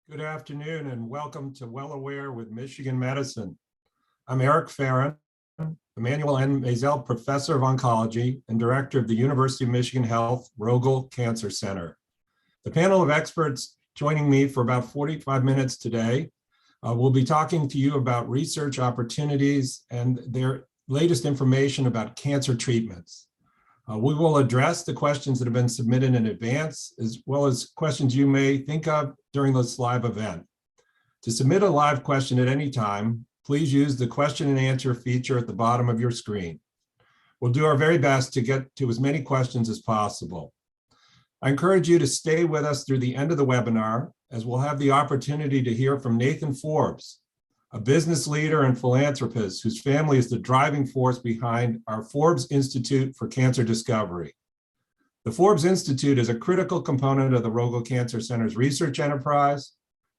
Good afternoon and welcome to Well Aware with Michigan Medicine. I'm Eric Farron, Emmanuel N. Maisel Professor of Oncology and Director of the University of Michigan Health Rogel Cancer Center. The panel of experts joining me for about 45 minutes today will be talking to you about research opportunities and their latest information about cancer treatments. We will address the questions that have been submitted in advance, as well as questions you may think of during this live event. To submit a live question at any time, please use the question and answer feature at the bottom of your screen. We'll do our very best to get to as many questions as possible. I encourage you to stay with us through the end of the webinar, as we'll have the opportunity to hear from Nate Forbes, a business leader and philanthropist whose family is the driving force behind our Forbes Institute for Cancer Discovery. The Forbes Institute is a critical component of the Rogel Cancer Center's research enterprise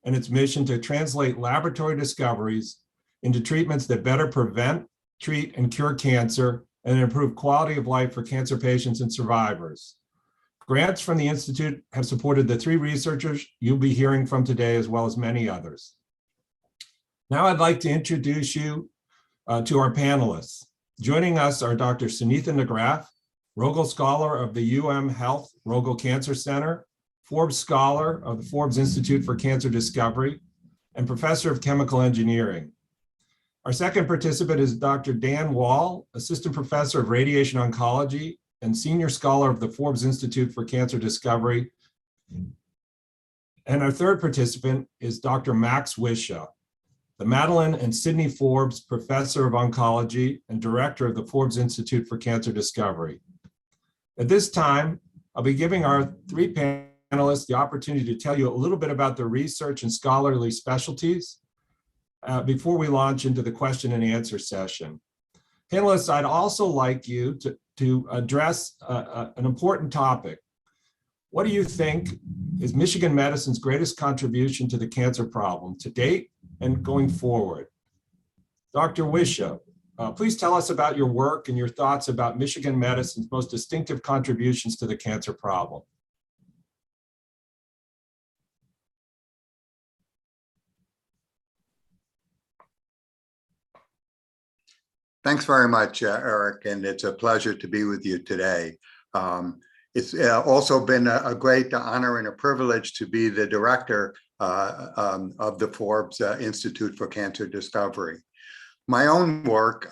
and its mission to translate laboratory discoveries into treatments that better prevent, treat, and cure cancer and improve quality of life for cancer patients and survivors. Grants from the Institute have supported the 3 researchers you'll be hearing from today, as well as many others. Now I'd like to introduce you to our panelists. Joining us are Dr. Sunitha Nagrath, Rogel Scholar of the UM Health Rogel Cancer Center, Forbes Scholar of the Forbes Institute for Cancer Discovery, and Professor of Chemical Engineering. Our second participant is Dr. Dan Wall, Assistant Professor of Radiation Oncology and Senior Scholar of the Forbes Institute for Cancer Discovery. And our third participant is Dr. Max Wisha, the Madeline and Sidney Forbes Professor of Oncology and Director of the Forbes Institute for Cancer Discovery. At this time, I'll be giving our 3 panelists the opportunity to tell you a little bit about their research and scholarly specialties before we launch into the question and answer session. Panelists, I'd also like you to address an important topic. What do you think is Michigan Medicine's greatest contribution to the cancer problem to date and going forward? Dr. Wisha, please tell us about your work and your thoughts about Michigan Medicine's most distinctive contributions to the cancer problem. Thanks very much, Eric, and it's a pleasure to be with you today. It's also been a great honor and a privilege to be the director of the Forbes Institute for Cancer Discovery. My own work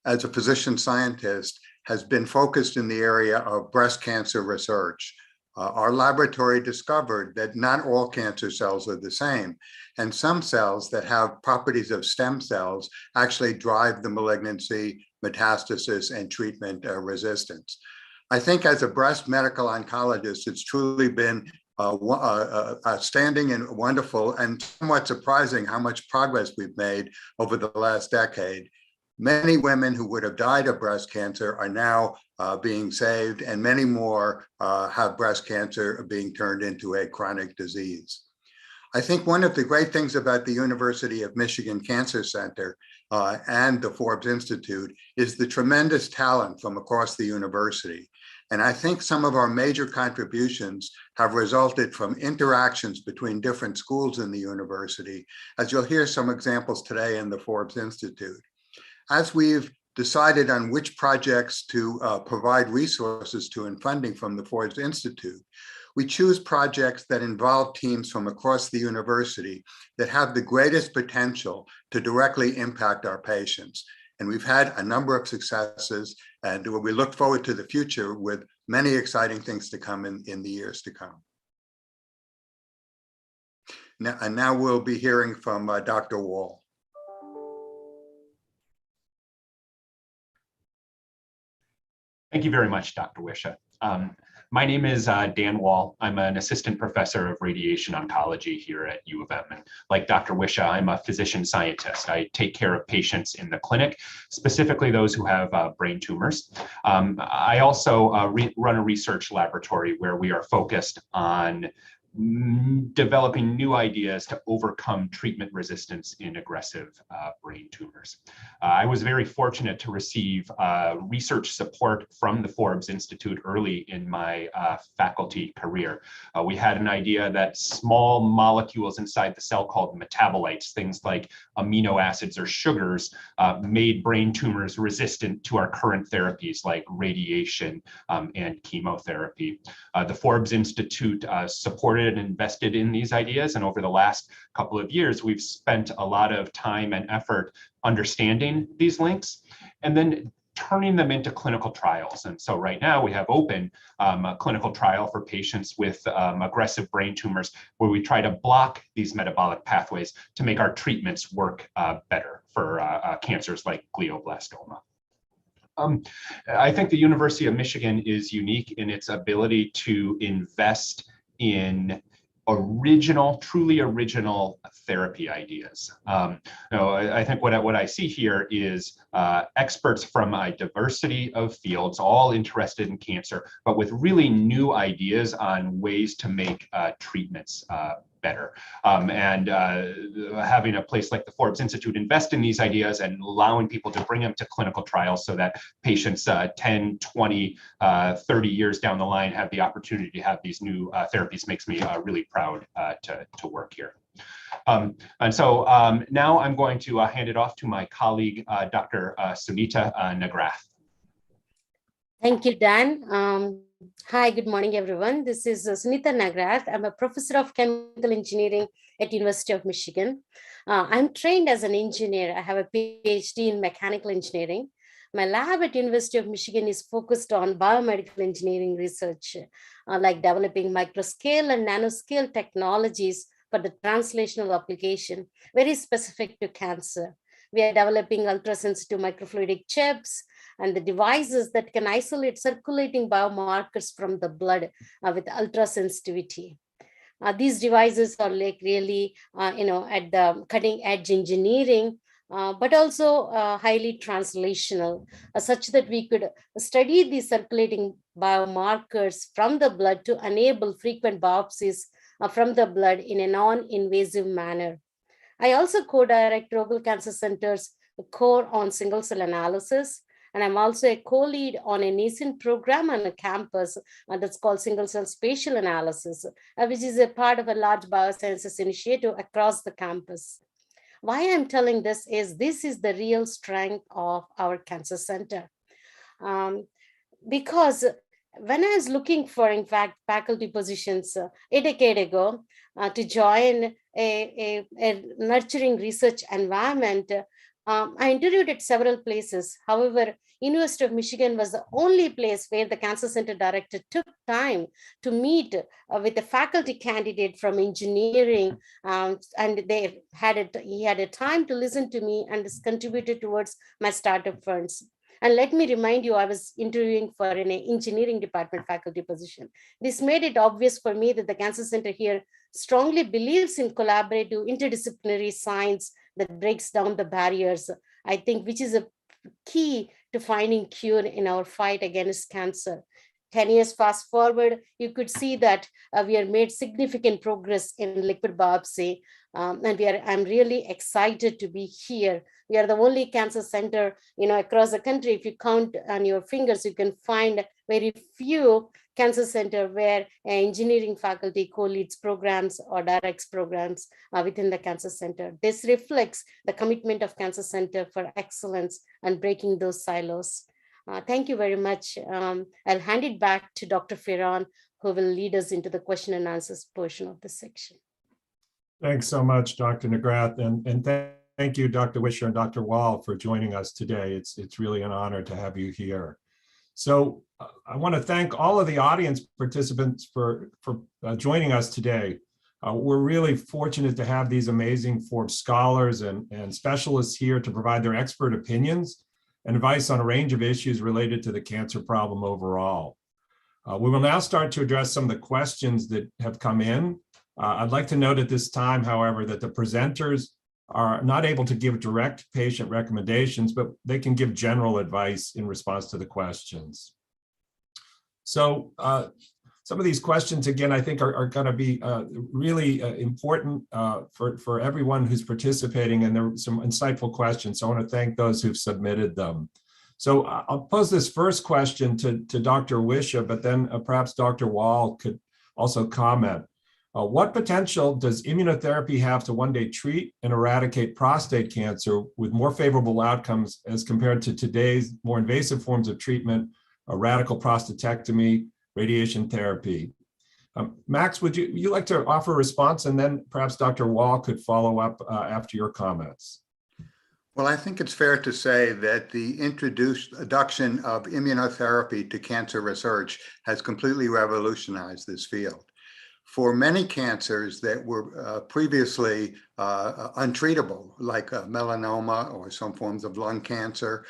as a physician scientist has been focused in the area of breast cancer research. Our laboratory discovered that not all cancer cells are the same, and some cells that have properties of stem cells actually drive the malignancy, metastasis, and treatment resistance. I think as a breast medical oncologist, it's truly been outstanding and wonderful and somewhat surprising how much progress we've made over the last decade. Many women who would have died of breast cancer are now being saved, and many more have breast cancer being turned into a chronic disease. I think one of the great things about the University of Michigan Cancer Center and the Forbes Institute is the tremendous talent from across the university. And I think some of our major contributions have resulted from interactions between different schools in the university, as you'll hear some examples today in the Forbes Institute. As we've decided on which projects to provide resources to and funding from the Forbes Institute, we choose projects that involve teams from across the university that have the greatest potential to directly impact our patients. And we've had a number of successes, and we look forward to the future with many exciting things to come in the years to come. Now we'll be hearing from Dr. Wall. Thank you very much, Dr. Wisha. My name is Dan Wall. I'm an assistant professor of radiation oncology here at U of M. And like Dr. Wisha, I'm a physician scientist. I take care of patients in the clinic, specifically those who have brain tumors. I also run a research laboratory where we are focused on developing new ideas to overcome treatment resistance in aggressive brain tumors. I was very fortunate to receive research support from the Forbes Institute early in my faculty career. We had an idea that small molecules inside the cell called metabolites, things like amino acids or sugars, made brain tumors resistant to our current therapies like radiation and chemotherapy. The Forbes Institute supported and invested in these ideas, and over the last couple of years, we've spent a lot of time and effort understanding these links and then turning them into clinical trials. And so right now we have open a clinical trial for patients with aggressive brain tumors where we try to block these metabolic pathways to make our treatments work better for cancers like glioblastoma. I think the University of Michigan is unique in its ability to invest in truly original therapy ideas. I think what I see here is experts from a diversity of fields, all interested in cancer, but with really new ideas on ways to make treatments better. Having a place like the Forbes Institute invest in these ideas and allowing people to bring them to clinical trials so that patients 10, 20, 30 years down the line have the opportunity to have these new therapies makes me really proud to work here. Now I'm going to hand it off to my colleague, Dr. Sunita Nagrath. Thank you, Dan. Hi, good morning, everyone. This is Sunita Nagrath. I'm a professor of chemical engineering at University of Michigan. I'm trained as an engineer. I have a PhD in mechanical engineering. My lab at University of Michigan is focused on biomedical engineering research, like developing microscale and nanoscale technologies for the translational application, very specific to cancer. We are developing ultrasensitive microfluidic chips and the devices that can isolate circulating biomarkers from the blood with ultrasensitivity. These devices are like really, at the cutting edge engineering, but also highly translational, such that we could study the circulating biomarkers from the blood to enable frequent biopsies from the blood in a non-invasive manner. I also co-direct Rogel Cancer Center's core on single cell analysis, and I'm also a co-lead on a nascent program on a campus that's called single cell spatial analysis, which is a part of a large biosciences initiative across the campus. Why I'm telling this is the real strength of our cancer center. Because when I was looking for, in fact, faculty positions a decade ago to join a nurturing research environment, I interviewed at several places. However, University of Michigan was the only place where the cancer center director took time to meet with a faculty candidate from engineering, and he had a time to listen to me and contributed towards my startup funds. And let me remind you, I was interviewing for an engineering department faculty position. This made it obvious for me that the Cancer Center here strongly believes in collaborative interdisciplinary science that breaks down the barriers, I think, which is a key to finding cure in our fight against cancer. 10 years fast forward, you could see that we have made significant progress in liquid biopsy. And I'm really excited to be here. We are the only cancer center, across the country. If you count on your fingers, you can find very few cancer center where engineering faculty co-leads programs or directs programs within the cancer center. This reflects the commitment of Cancer Center for excellence and breaking those silos. Thank you very much. I'll hand it back to Dr. Ferran, who will lead us into the question and answers portion of the section. Thanks so much, Dr. Nagrath, and thank you, Dr. Wisher and Dr. Wall, for joining us today. It's really an honor to have you here. So I want to thank all of the audience participants for joining us today. We're really fortunate to have these amazing Forbes scholars and specialists here to provide their expert opinions and advice on a range of issues related to the cancer problem overall. We will now start to address some of the questions that have come in. I'd like to note at this time, however, that the presenters are not able to give direct patient recommendations, but they can give general advice in response to the questions. So some of these questions, again, I think are going to be really important for everyone who's participating, and there are some insightful questions. So I want to thank those who've submitted them. So I'll pose this first question to Dr. Wisha, but then perhaps Dr. Wall could also comment. What potential does immunotherapy have to one day treat and eradicate prostate cancer with more favorable outcomes as compared to today's more invasive forms of treatment, radical prostatectomy, radiation therapy? Max, would you like to offer a response, and then perhaps Dr. Wall could follow up after your comments? Well, I think it's fair to say that the introduction of immunotherapy to cancer research has completely revolutionized this field. For many cancers that were previously untreatable, like melanoma or some forms of lung cancer,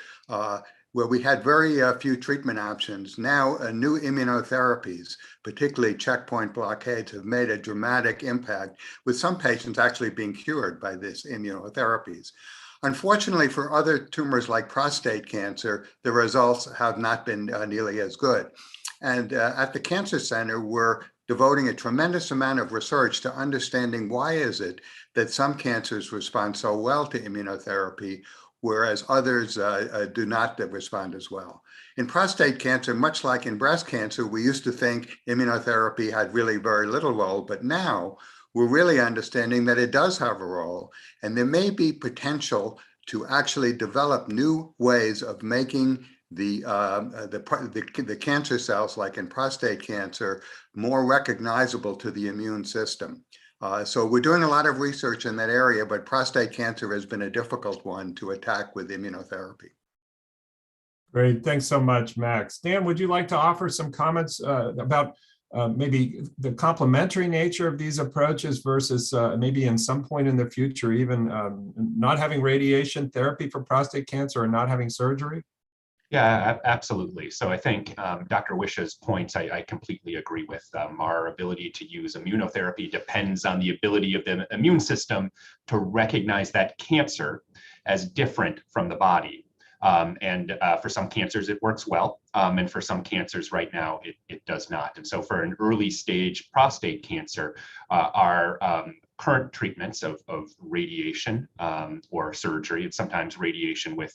where we had very few treatment options, now new immunotherapies, particularly checkpoint blockades, have made a dramatic impact, with some patients actually being cured by these immunotherapies. Unfortunately, for other tumors like prostate cancer, the results have not been nearly as good. And at the Cancer Center, we're devoting a tremendous amount of research to understanding why is it that some cancers respond so well to immunotherapy, whereas others do not respond as well. In prostate cancer, much like in breast cancer, we used to think immunotherapy had really very little role, but now we're really understanding that it does have a role, and there may be potential to actually develop new ways of making the cancer cells, like in prostate cancer, more recognizable to the immune system. So we're doing a lot of research in that area, but prostate cancer has been a difficult one to attack with immunotherapy. Great, thanks so much, Max. Dan, would you like to offer some comments about maybe the complementary nature of these approaches versus maybe in some point in the future, even not having radiation therapy for prostate cancer or not having surgery? Yeah, absolutely. So I think Dr. Wisha's points, I completely agree with. Our ability to use immunotherapy depends on the ability of the immune system to recognize that cancer as different from the body. For some cancers, it works well. And for some cancers right now, it does not. And so for an early stage prostate cancer, our current treatments of radiation or surgery, and sometimes radiation with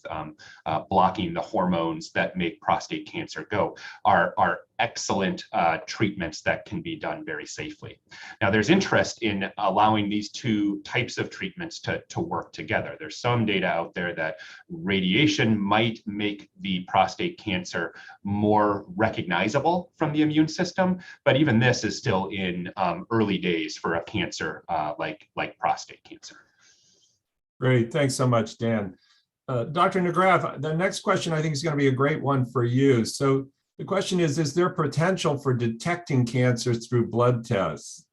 blocking the hormones that make prostate cancer go, are excellent treatments that can be done very safely. Now, there's interest in allowing these two types of treatments to work together. There's some data out there that radiation might make the prostate cancer more recognizable from the immune system, but even this is still in early days for a cancer like prostate cancer. Great, thanks so much, Dan. Dr. Negrath, the next question I think is going to be a great one for you. So the question is there potential for detecting cancers through blood tests?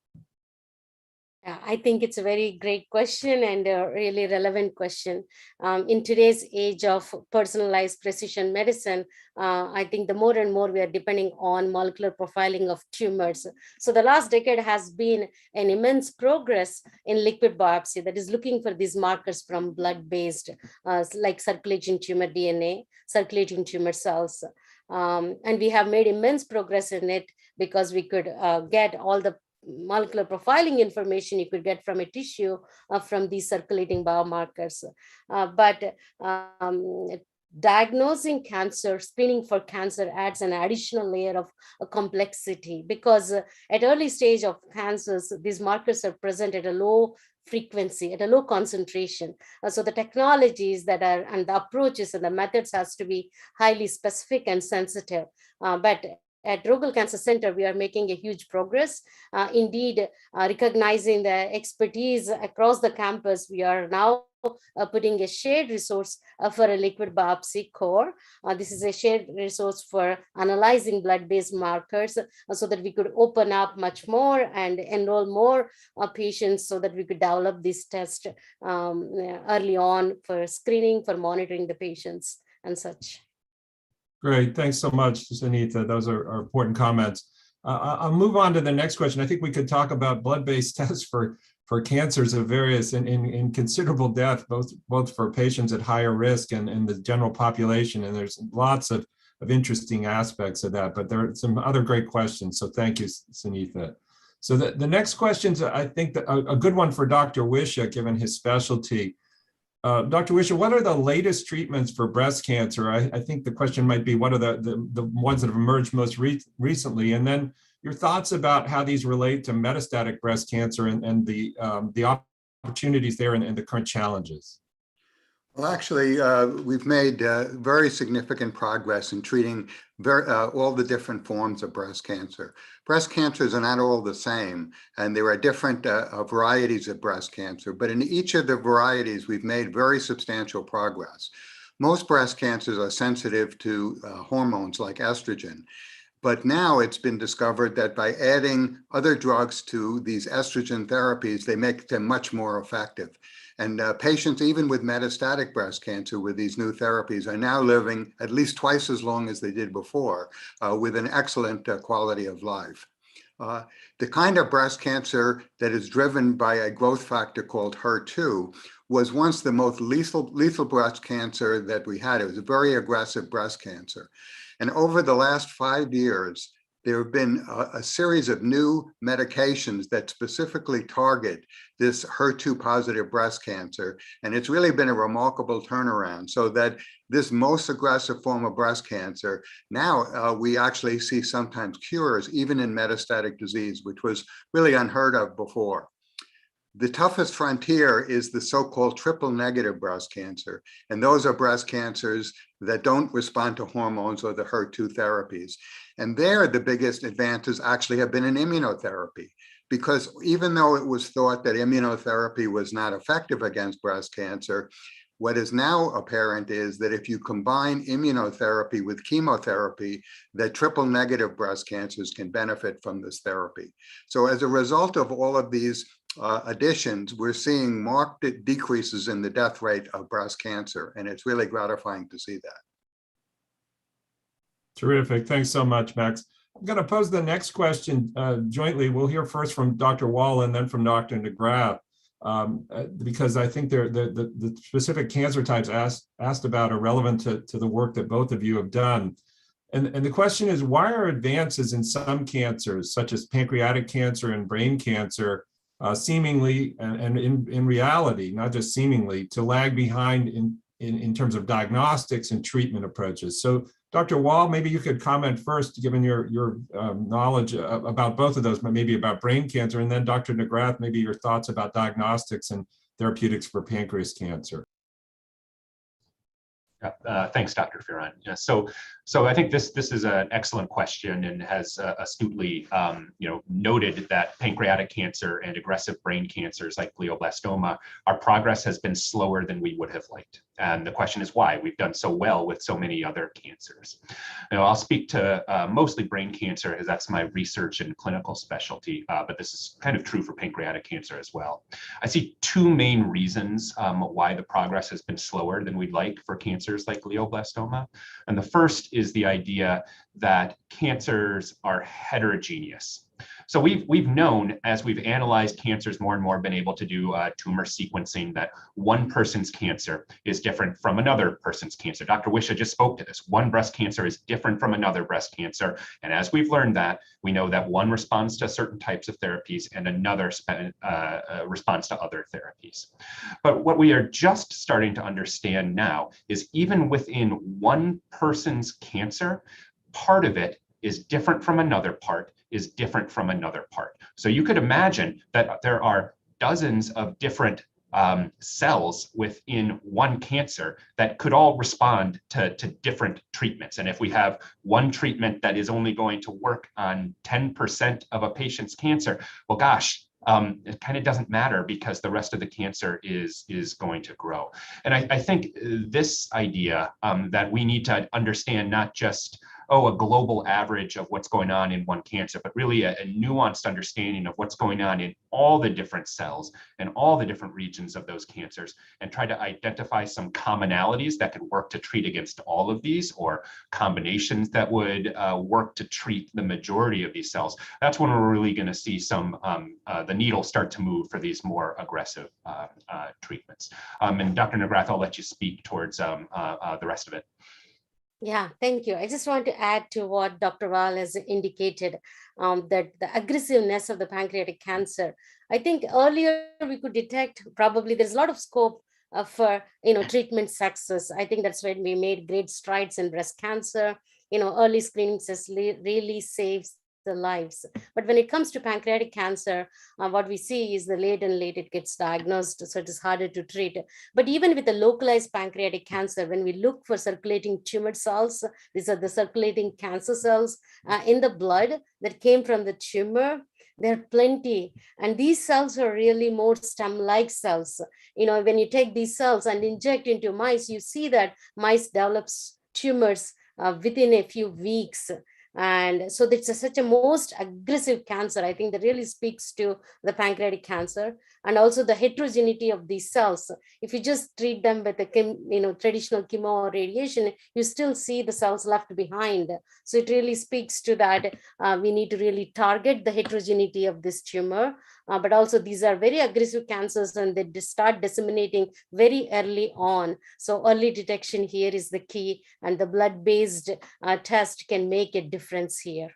I think it's a very great question and a really relevant question. In today's age of personalized precision medicine, I think the more and more we are depending on molecular profiling of tumors. So the last decade has been an immense progress in liquid biopsy that is looking for these markers from blood-based, like circulating tumor DNA, circulating tumor cells. And we have made immense progress in it because we could get all the molecular profiling information you could get from a tissue from these circulating biomarkers. But diagnosing cancer, screening for cancer adds an additional layer of complexity because at early stage of cancers, these markers are present at a low frequency, at a low concentration. So the technologies that are and the approaches and the methods has to be highly specific and sensitive. But at Rogel Cancer Center, we are making a huge progress. Indeed, recognizing the expertise across the campus, we are now putting a shared resource for a liquid biopsy core. This is a shared resource for analyzing blood-based markers so that we could open up much more and enroll more patients so that we could develop this test early on for screening, for monitoring the patients and such. Great, thanks so much, Sunita. Those are important comments. I'll move on to the next question. I think we could talk about blood-based tests for cancers of various in considerable depth, both for patients at higher risk and the general population. And there's lots of of interesting aspects of that, but there are some other great questions. So thank you, Sunitha. So the next question's, I think, that a good one for Dr. Wisha, given his specialty. Dr. Wisha, what are the latest treatments for breast cancer? I think the question might be, what are the ones that have emerged most recently? And then your thoughts about how these relate to metastatic breast cancer and the opportunities there and the current challenges. Well, actually, we've made very significant progress in treating all the different forms of breast cancer. Breast cancers are not all the same, and there are different varieties of breast cancer, but in each of the varieties, we've made very substantial progress. Most breast cancers are sensitive to hormones like estrogen, but now it's been discovered that by adding other drugs to these estrogen therapies, they make them much more effective. And patients, even with metastatic breast cancer with these new therapies, are now living at least twice as long as they did before, with an excellent quality of life. The kind of breast cancer that is driven by a growth factor called HER2 was once the most lethal breast cancer that we had. It was a very aggressive breast cancer. And over the last 5 years, there have been a series of new medications that specifically target this HER2 positive breast cancer. And it's really been a remarkable turnaround, so that this most aggressive form of breast cancer, now we actually see sometimes cures even in metastatic disease, which was really unheard of before. The toughest frontier is the so-called triple negative breast cancer. And those are breast cancers that don't respond to hormones or the HER2 therapies. And there, the biggest advances actually have been in immunotherapy, because even though it was thought that immunotherapy was not effective against breast cancer, what is now apparent is that if you combine immunotherapy with chemotherapy, that triple negative breast cancers can benefit from this therapy. So as a result of all of these additions, we're seeing marked decreases in the death rate of breast cancer, and it's really gratifying to see that. Terrific. Thanks so much, Max. I'm going to pose the next question jointly. We'll hear first from Dr. Wall and then from Dr. McGrath, because I think the specific cancer types asked about are relevant to the work that both of you have done. And the question is, why are advances in some cancers, such as pancreatic cancer and brain cancer, seemingly and in reality, not just seemingly, to lag behind in terms of diagnostics and treatment approaches? So Dr. Wall, maybe you could comment first, given your knowledge about both of those, but maybe about brain cancer, and then Dr. McGrath, maybe your thoughts about diagnostics and therapeutics for pancreas cancer. Thanks, Dr. Fearon. Yeah, so I think this is an excellent question, and has astutely noted that pancreatic cancer and aggressive brain cancers like glioblastoma, our progress has been slower than we would have liked. And the question is why. We've done so well with so many other cancers. I'll speak to mostly brain cancer, as that's my research and clinical specialty, but this is kind of true for pancreatic cancer as well. I see two main reasons why the progress has been slower than we'd like for cancers like glioblastoma. And the first is the idea that cancers are heterogeneous. So we've known, as we've analyzed cancers more and more, been able to do tumor sequencing, that one person's cancer is different from another person's cancer. Dr. Wisha just spoke to this. One breast cancer is different from another breast cancer. And as we've learned that, we know that one responds to certain types of therapies and another responds to other therapies. But what we are just starting to understand now is even within one person's cancer, part of it is different from another part, is different from another part. So you could imagine that there are dozens of different cells within one cancer that could all respond to different treatments. And if we have one treatment that is only going to work on 10% of a patient's cancer, well, gosh, it kind of doesn't matter, because the rest of the cancer is going to grow. And I think this idea that we need to understand not just a global average of what's going on in one cancer, but really a nuanced understanding of what's going on in all the different cells and all the different regions of those cancers, and try to identify some commonalities that could work to treat against all of these, or combinations that would work to treat the majority of these cells. That's when we're really going to see some the needle start to move for these more aggressive treatments. And Dr. McGrath, I'll let you speak towards the rest of it. Yeah, thank you. I just want to add to what Dr. Val has indicated, that the aggressiveness of the pancreatic cancer. I think earlier we could detect, probably there's a lot of scope for treatment success. I think that's when we made great strides in breast cancer. Early screening really saves the lives. But when it comes to pancreatic cancer, what we see is the late and late it gets diagnosed, so it is harder to treat. But even with the localized pancreatic cancer, when we look for circulating tumor cells, these are the circulating cancer cells in the blood that came from the tumor. There are plenty. And these cells are really more stem-like cells. When you take these cells and inject into mice, you see that mice develops tumors within a few weeks. And so it's such a most aggressive cancer. I think that really speaks to the pancreatic cancer, and also the heterogeneity of these cells. If you just treat them with a traditional chemo or radiation, you still see the cells left behind. So it really speaks to that. We need to really target the heterogeneity of this tumor. But also these are very aggressive cancers, and they start disseminating very early on. So early detection here is the key, and the blood-based test can make a difference here.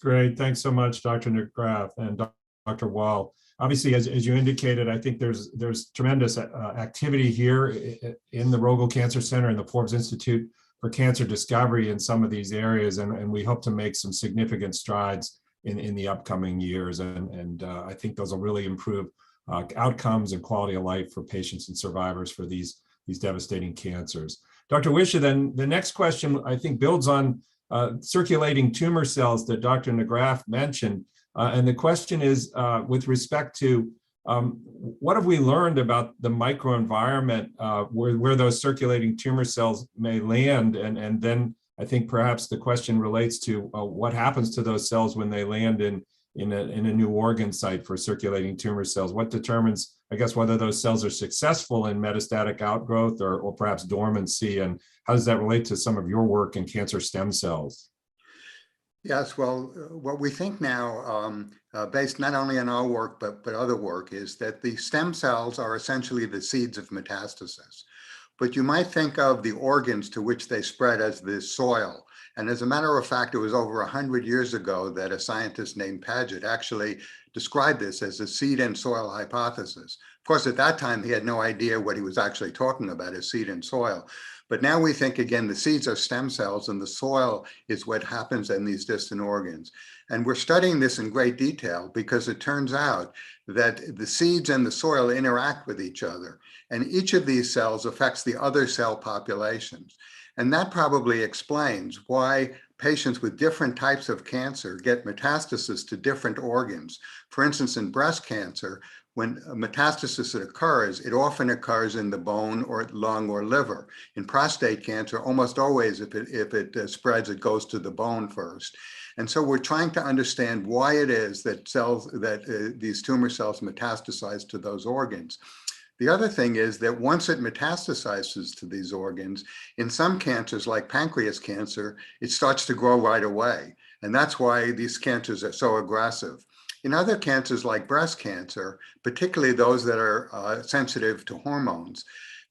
Great. Thanks so much, Dr. McGrath and Dr. Wall. Obviously, as you indicated, I think there's tremendous activity here in the Rogel Cancer Center and the Forbes Institute for Cancer Discovery in some of these areas, and we hope to make some significant strides in the upcoming years. And I think those will really improve outcomes and quality of life for patients and survivors for these devastating cancers. Dr. Wisha, then the next question I think builds on circulating tumor cells that Dr. McGrath mentioned. And the question is with respect to what have we learned about the microenvironment where those circulating tumor cells may land? And then I think perhaps the question relates to what happens to those cells when they land in a new organ site for circulating tumor cells. What determines, I guess, whether those cells are successful in metastatic outgrowth or perhaps dormancy? And how does that relate to some of your work in cancer stem cells? Yes, well, what we think now, based not only on our work, but other work, is that the stem cells are essentially the seeds of metastasis. But you might think of the organs to which they spread as the soil. And as a matter of fact, it was over 100 years ago that a scientist named Paget actually described this as a seed and soil hypothesis. Of course, at that time, he had no idea what he was actually talking about as seed and soil. But now we think, again, the seeds are stem cells and the soil is what happens in these distant organs. And we're studying this in great detail because it turns out that the seeds and the soil interact with each other. And each of these cells affects the other cell populations. And that probably explains why patients with different types of cancer get metastasis to different organs. For instance, in breast cancer, when a metastasis occurs, it often occurs in the bone or lung or liver. In prostate cancer, almost always, if it spreads, it goes to the bone first. And so we're trying to understand why it is that these tumor cells metastasize to those organs. The other thing is that once it metastasizes to these organs, in some cancers like pancreas cancer, it starts to grow right away. And that's why these cancers are so aggressive. In other cancers like breast cancer, particularly those that are sensitive to hormones,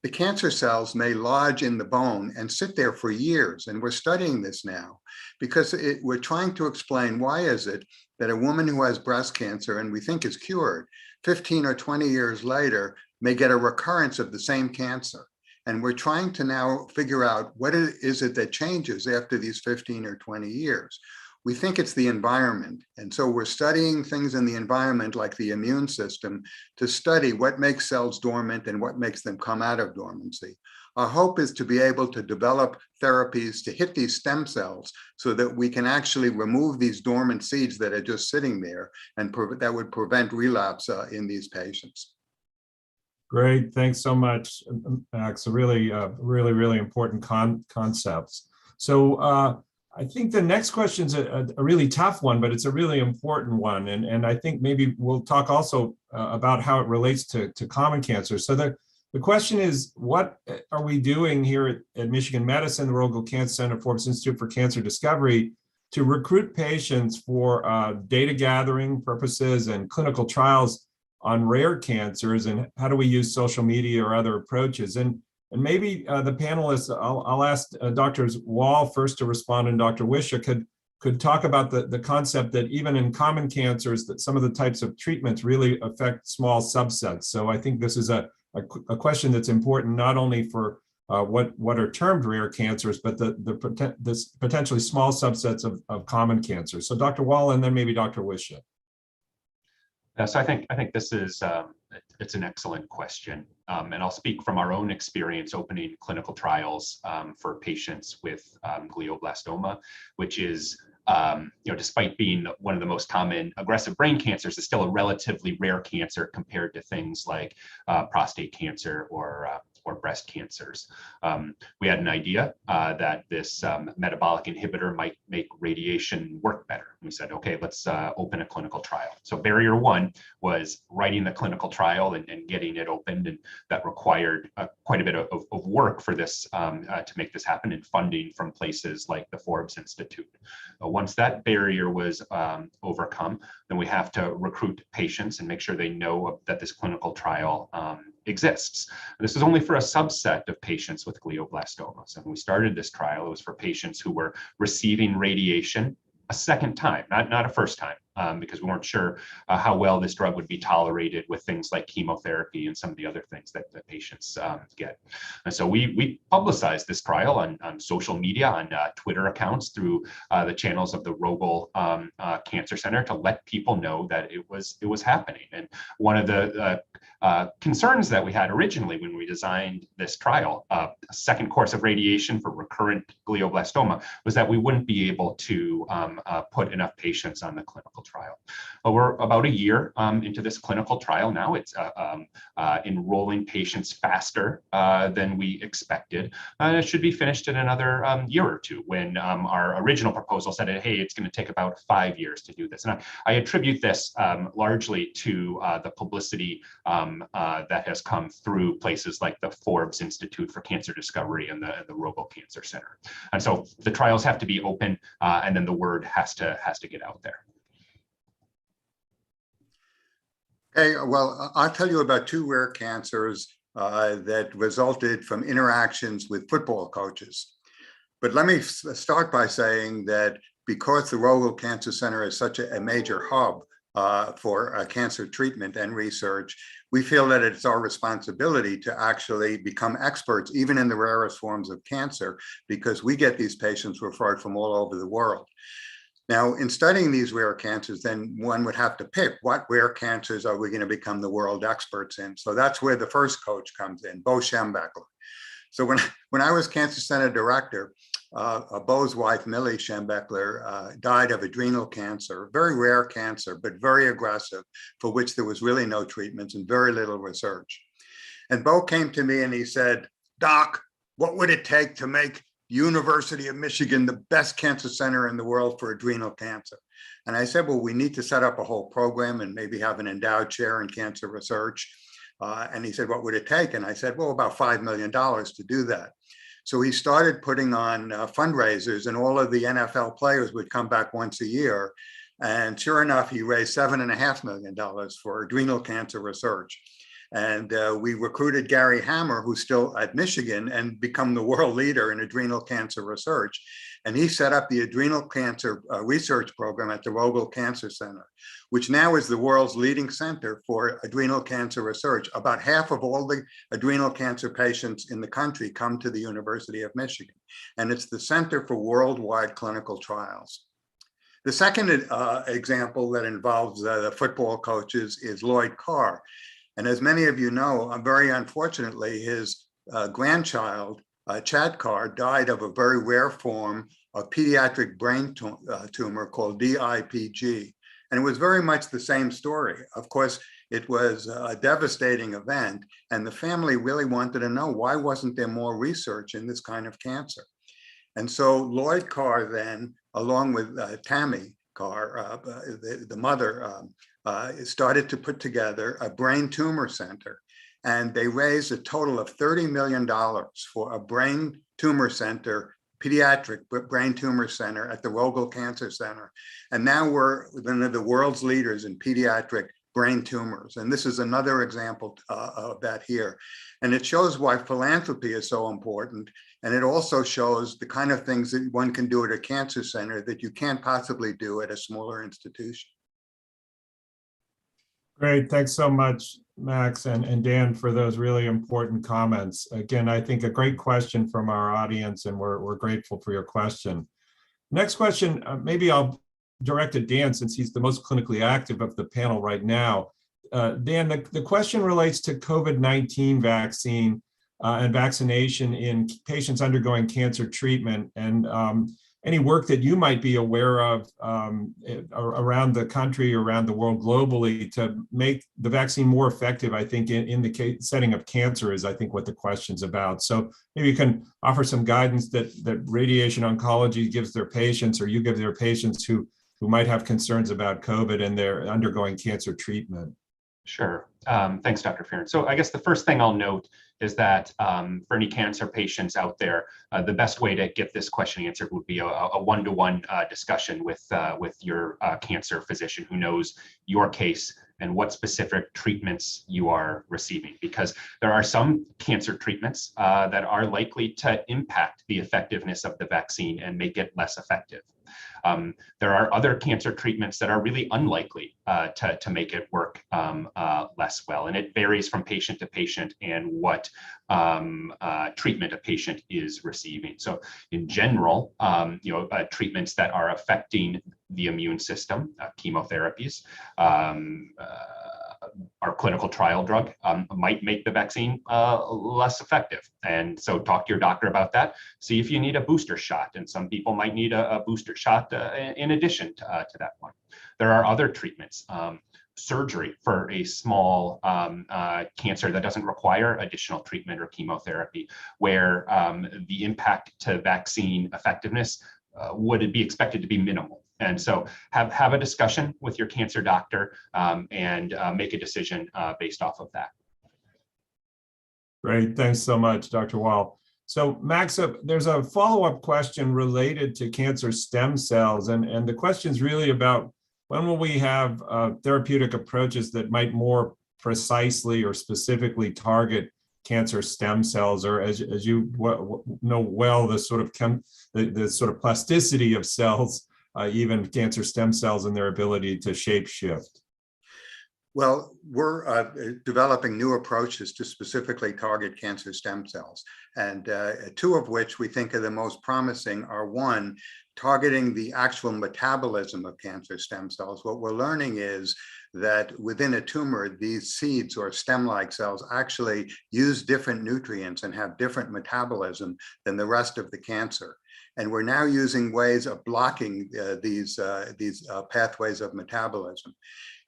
the cancer cells may lodge in the bone and sit there for years. And we're studying this now because we're trying to explain why is it that a woman who has breast cancer and we think is cured, 15 or 20 years later, may get a recurrence of the same cancer. And we're trying to now figure out what is it that changes after these 15 or 20 years. We think it's the environment. And so we're studying things in the environment like the immune system to study what makes cells dormant and what makes them come out of dormancy. Our hope is to be able to develop therapies to hit these stem cells so that we can actually remove these dormant seeds that are just sitting there, and that would prevent relapse in these patients. Great, thanks so much, Max. Really important concepts. So I think the next question is a really tough one, but it's a really important one. And I think maybe we'll talk also about how it relates to common cancer. So the question is, what are we doing here at Michigan Medicine, the Rogel Cancer Center, Forbes Institute for Cancer Discovery, to recruit patients for data gathering purposes and clinical trials on rare cancers, and how do we use social media or other approaches? And And maybe the panelists, I'll ask Drs. Wall first to respond, and Dr. Wisha could talk about the concept that even in common cancers, that some of the types of treatments really affect small subsets. So I think this is a question that's important not only for what are termed rare cancers, but this potentially small subsets of common cancers. So Dr. Wall, and then maybe Dr. Wisha. So I think this is it's an excellent question, and I'll speak from our own experience opening clinical trials for patients with glioblastoma, which is despite being one of the most common aggressive brain cancers, is still a relatively rare cancer compared to things like prostate cancer or breast cancers. We had an idea that this metabolic inhibitor might make radiation work better. We said, okay, let's open a clinical trial. So barrier one was writing the clinical trial and getting it opened, and that required quite a bit of work for this to make this happen, and funding from places like the Forbes Institute. Once that barrier was overcome, then we have to recruit patients and make sure they know that this clinical trial exists. This is only for a subset of patients with glioblastoma. So when we started this trial, it was for patients who were receiving radiation a second time, not a first time, because we weren't sure how well this drug would be tolerated with things like chemotherapy and some of the other things that the patients get. And so we publicized this trial on social media, on Twitter accounts, through the channels of the Rogel Cancer Center, to let people know that it was happening. And one of the concerns that we had originally when we designed this trial, a second course of radiation for recurrent glioblastoma, was that we wouldn't be able to put enough patients on the clinical trial. We're about a year into this clinical trial now. It's enrolling patients faster than we expected. It should be finished in another year or two, when our original proposal said, hey, it's going to take about 5 years to do this. And I attribute this largely to the publicity that has come through places like the Forbes Institute for Cancer Discovery and the Rogel Cancer Center. And so the trials have to be open, and then the word has to get out there. Okay, well, I'll tell you about 2 rare cancers that resulted from interactions with football coaches. But let me start by saying that because the Rogel Cancer Center is such a major hub for cancer treatment and research, we feel that it's our responsibility to actually become experts, even in the rarest forms of cancer, because we get these patients referred from all over the world. Now, in studying these rare cancers, then one would have to pick what rare cancers are we going to become the world experts in. So that's where the first coach comes in, Bo Schembechler. So when I was Cancer Center director, Bo's wife, Millie Schembechler, died of adrenal cancer, very rare cancer, but very aggressive, for which there was really no treatments and very little research. And Bo came to me and he said, Doc, what would it take to make University of Michigan the best cancer center in the world for adrenal cancer? And I said, well, we need to set up a whole program and maybe have an endowed chair in cancer research. And he said, what would it take? And I said, well, about $5 million to do that. So he started putting on fundraisers, and all of the NFL players would come back once a year. And sure enough, he raised $7.5 million for adrenal cancer research. And we recruited Gary Hammer, who's still at Michigan, and become the world leader in adrenal cancer research. And he set up the adrenal cancer research program at the Rogel Cancer Center, which now is the world's leading center for adrenal cancer research. About half of all the adrenal cancer patients in the country come to the University of Michigan, and it's the center for worldwide clinical trials. The second example that involves the football coaches is Lloyd Carr. And as many of you know, very unfortunately, his grandchild, Chad Carr, died of a very rare form of pediatric brain tumor called DIPG. And it was very much the same story. Of course, it was a devastating event, and the family really wanted to know, why wasn't there more research in this kind of cancer? And so Lloyd Carr then, along with Tammy Carr, the mother, started to put together a brain tumor center. And they raised a total of $30 million for a brain tumor center, pediatric brain tumor center at the Rogel Cancer Center. And now we're one of the world's leaders in pediatric brain tumors. And this is another example of that here. And it shows why philanthropy is so important. And it also shows the kind of things that one can do at a cancer center that you can't possibly do at a smaller institution. Great, thanks so much, Max and Dan, for those really important comments. Again, I think a great question from our audience, and we're grateful for your question. Next question, maybe I'll direct at Dan since he's the most clinically active of the panel right now. Dan, the question relates to COVID-19 vaccine and vaccination in patients undergoing cancer treatment, and any work that you might be aware of around the country, around the world globally to make the vaccine more effective, I think, in the setting of cancer is, I think, what the question's about. So maybe you can offer some guidance that radiation oncology gives their patients, or you give their patients who might have concerns about COVID and they're undergoing cancer treatment. Sure. Thanks, Dr. Farron. So I guess the first thing I'll note is that for any cancer patients out there, the best way to get this question answered would be a one-to-one discussion with your cancer physician who knows your case and what specific treatments you are receiving, because there are some cancer treatments that are likely to impact the effectiveness of the vaccine and make it less effective. There are other cancer treatments that are really unlikely to make it work less well, and it varies from patient to patient and what treatment a patient is receiving. So in general, treatments that are affecting the immune system, chemotherapies, our clinical trial drug might make the vaccine less effective. And so talk to your doctor about that. See if you need a booster shot. And some people might need a booster shot in addition to that one. There are other treatments. Surgery for a small cancer that doesn't require additional treatment or chemotherapy, where the impact to vaccine effectiveness would be expected to be minimal. And so have a discussion with your cancer doctor and make a decision based off of that. Great, thanks so much, Dr. Wall. So Max, there's a follow-up question related to cancer stem cells, and the question is really about when will we have therapeutic approaches that might more precisely or specifically target cancer stem cells, or as you know well, the sort of plasticity of cells, even cancer stem cells and their ability to shape shift. Well, we're developing new approaches to specifically target cancer stem cells. And two of which we think are the most promising are, one, targeting the actual metabolism of cancer stem cells. What we're learning is that within a tumor, these seeds or stem-like cells actually use different nutrients and have different metabolism than the rest of the cancer. And we're now using ways of blocking these pathways of metabolism.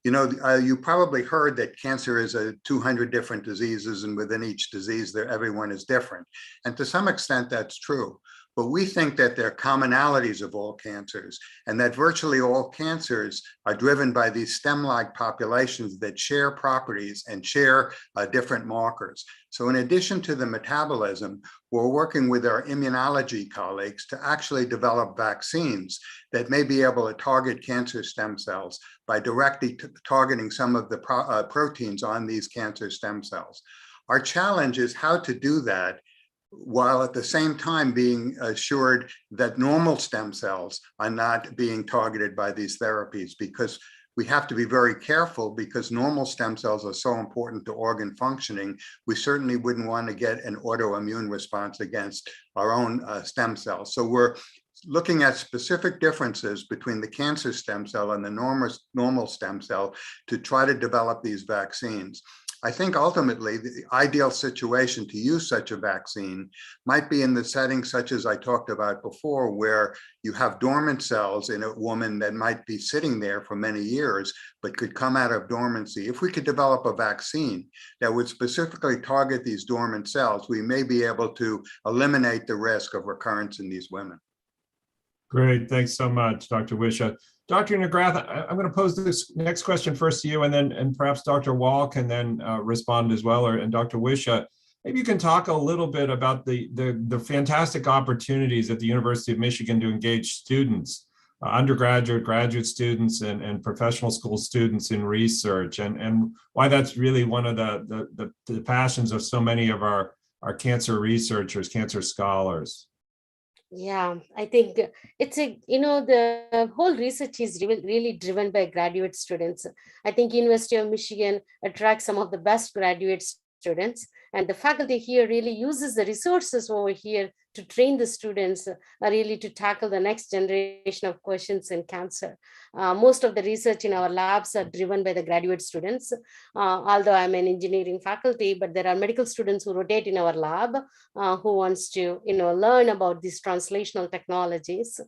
You know, you probably heard that cancer is 200 different diseases, and within each disease, everyone is different. And to some extent, that's true. But we think that there are commonalities of all cancers, and that virtually all cancers are driven by these stem-like populations that share properties and share different markers. So in addition to the metabolism, we're working with our immunology colleagues to actually develop vaccines that may be able to target cancer stem cells by directly targeting some of the proteins on these cancer stem cells. Our challenge is how to do that while at the same time being assured that normal stem cells are not being targeted by these therapies, because we have to be very careful, because normal stem cells are so important to organ functioning. We certainly wouldn't want to get an autoimmune response against our own stem cells. So we're looking at specific differences between the cancer stem cell and the normal stem cell to try to develop these vaccines. I think ultimately the ideal situation to use such a vaccine might be in the setting such as I talked about before, where you have dormant cells in a woman that might be sitting there for many years, but could come out of dormancy. If we could develop a vaccine that would specifically target these dormant cells, we may be able to eliminate the risk of recurrence in these women. Great, thanks so much, Dr. Wisha. Dr. McGrath, I'm going to pose this next question first to you, and perhaps Dr. Wall can then respond as well, and Dr. Wisha. Maybe you can talk a little bit about the fantastic opportunities at the University of Michigan to engage students undergraduate, graduate students, and professional school students in research, and why that's really one of the passions of so many of our cancer researchers, cancer scholars. Yeah, I think it's the whole research is really driven by graduate students. I think University of Michigan attracts some of the best graduate students, and the faculty here really uses the resources over here to train the students really to tackle the next generation of questions in cancer. Most of the research in our labs are driven by the graduate students. Although I'm an engineering faculty, but there are medical students who rotate in our lab who wants to learn about these translational technologies.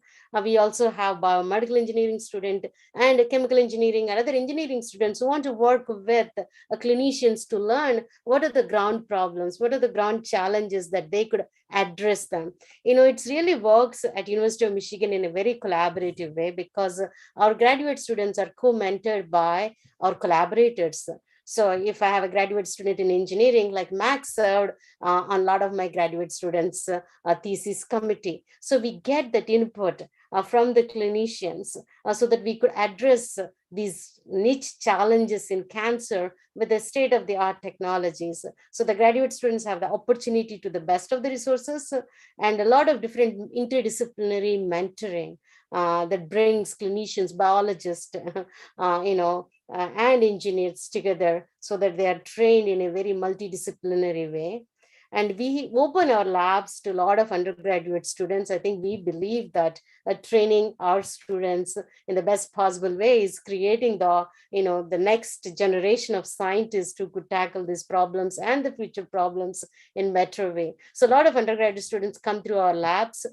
We also have biomedical engineering student and chemical engineering and other engineering students who want to work with clinicians to learn what are the ground problems, what are the ground challenges that they could address them. It really works at University of Michigan in a very collaborative way because our graduate students are co-mentored by our collaborators. So if I have a graduate student in engineering, like Max served on a lot of my graduate students' thesis committee. So we get that input from the clinicians so that we could address these niche challenges in cancer with the state-of-the-art technologies. So the graduate students have the opportunity to the best of the resources and a lot of different interdisciplinary mentoring that brings clinicians, biologists, and engineers together so that they are trained in a very multidisciplinary way. And we open our labs to a lot of undergraduate students. I think we believe that training our students in the best possible way is creating the next generation of scientists who could tackle these problems and the future problems in better way. So a lot of undergraduate students come through our labs.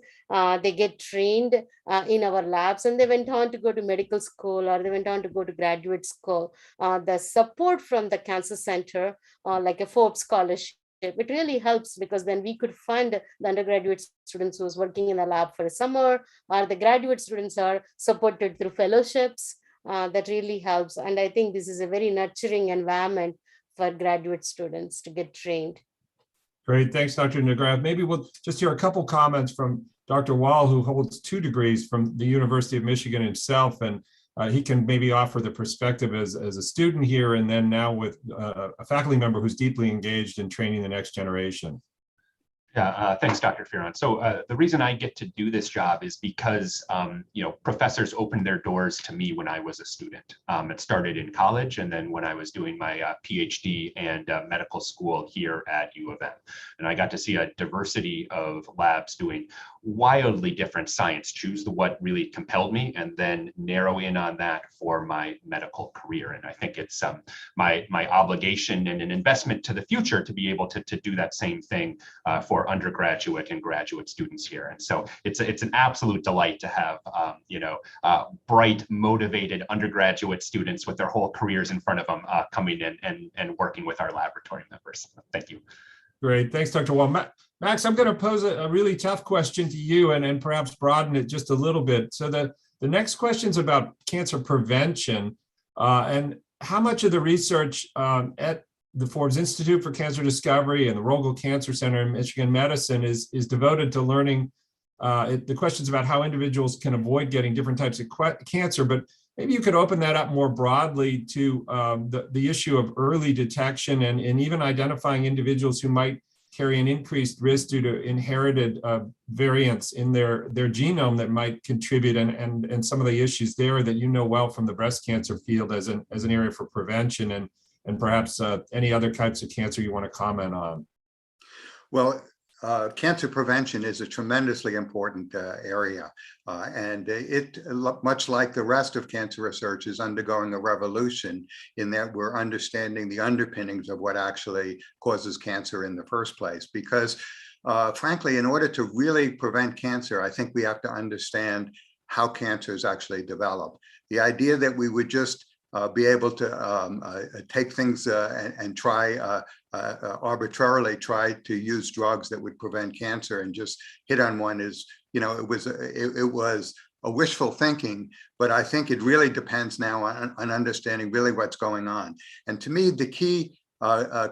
They get trained in our labs, and they went on to go to medical school or they went on to go to graduate school. The support from the Cancer Center, like a Forbes scholarship, it really helps because then we could fund the undergraduate students who was working in the lab for a summer, or the graduate students are supported through fellowships. That really helps. And I think this is a very nurturing environment for graduate students to get trained. Great, thanks, Dr. McGrath. Maybe we'll just hear a couple comments from Dr. Wall, who holds 2 degrees from the University of Michigan himself, and he can maybe offer the perspective as a student here and then now with a faculty member who's deeply engaged in training the next generation. Yeah, thanks, Dr. Fearon. So the reason I get to do this job is because, professors opened their doors to me when I was a student. It started in college, and then when I was doing my PhD and medical school here at U of M. And I got to see a diversity of labs doing wildly different science, choose what really compelled me, and then narrow in on that for my medical career. And I think it's my obligation and an investment to the future to be able to do that same thing for undergraduate and graduate students here. And so it's an absolute delight to have bright, motivated undergraduate students with their whole careers in front of them coming in and working with our laboratory members. Thank you. Great, thanks, Dr. Wall. Max, I'm going to pose a really tough question to you and perhaps broaden it just a little bit. So the next question is about cancer prevention and how much of the research at the Forbes Institute for Cancer Discovery and the Rogel Cancer Center in Michigan Medicine is devoted to learning the questions about how individuals can avoid getting different types of cancer, but maybe you could open that up more broadly to the issue of early detection and even identifying individuals who might carry an increased risk due to inherited variants in their genome that might contribute and some of the issues there that you know well from the breast cancer field as an area for prevention and perhaps any other types of cancer you want to comment on. Well, cancer prevention is a tremendously important area, and it, much like the rest of cancer research, is undergoing a revolution in that we're understanding the underpinnings of what actually causes cancer in the first place. Because frankly, in order to really prevent cancer, I think we have to understand how cancers actually develop. The idea that we would just be able to take things and try arbitrarily try to use drugs that would prevent cancer and just hit on one is, it was a wishful thinking, but I think it really depends now on understanding really what's going on. And to me, the key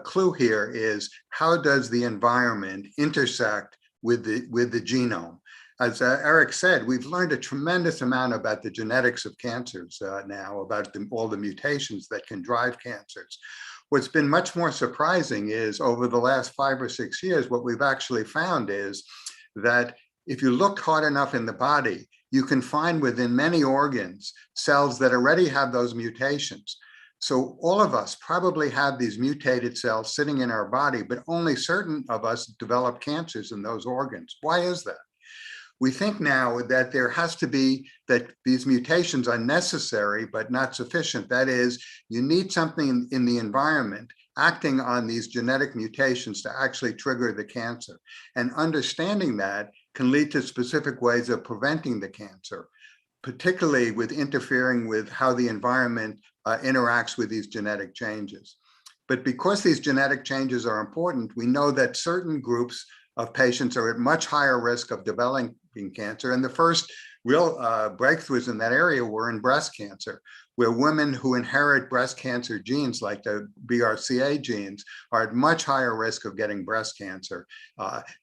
clue here is how does the environment intersect with the genome? as Eric said, we've learned a tremendous amount about the genetics of cancers now, about all the mutations that can drive cancers. What's been much more surprising is over the last 5 or 6 years, what we've actually found is that if you look hard enough in the body, you can find within many organs cells that already have those mutations. So all of us probably have these mutated cells sitting in our body, but only certain of us develop cancers in those organs. Why is that? We think now that there has to be, that these mutations are necessary but not sufficient. That is, you need something in the environment acting on these genetic mutations to actually trigger the cancer. And understanding that can lead to specific ways of preventing the cancer, particularly with interfering with how the environment interacts with these genetic changes. But because these genetic changes are important, we know that certain groups of patients are at much higher risk of developing cancer. And the first real breakthroughs in that area were in breast cancer, where women who inherit breast cancer genes, like the BRCA genes, are at much higher risk of getting breast cancer.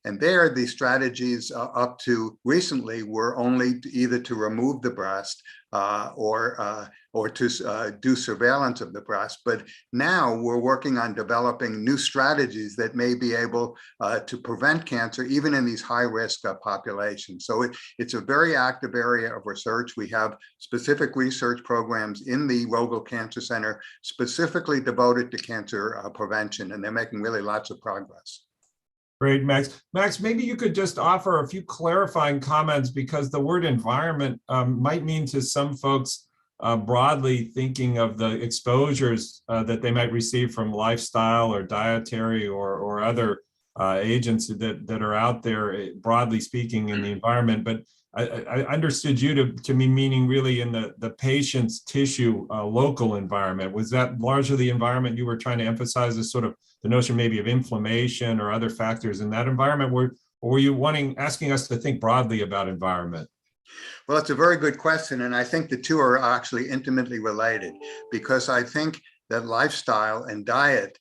And there, the strategies up to recently were only either to remove the breast or to do surveillance of the breast. But now we're working on developing new strategies that may be able to prevent cancer even in these high-risk populations. So it's a very active area of research. We have specific research programs in the Rogel Cancer Center specifically devoted to cancer prevention, and they're making really lots of progress. Great, Max. Max, maybe you could just offer a few clarifying comments, because the word environment might mean to some folks broadly thinking of the exposures that they might receive from lifestyle or dietary or other agents that are out there, broadly speaking, in the environment. But I understood you to mean meaning really in the patient's tissue local environment. Was that largely the environment you were trying to emphasize, as sort of the notion maybe of inflammation or other factors in that environment? Or were you asking us to think broadly about environment? Well, it's a very good question. And I think the two are actually intimately related, because I think that lifestyle and diet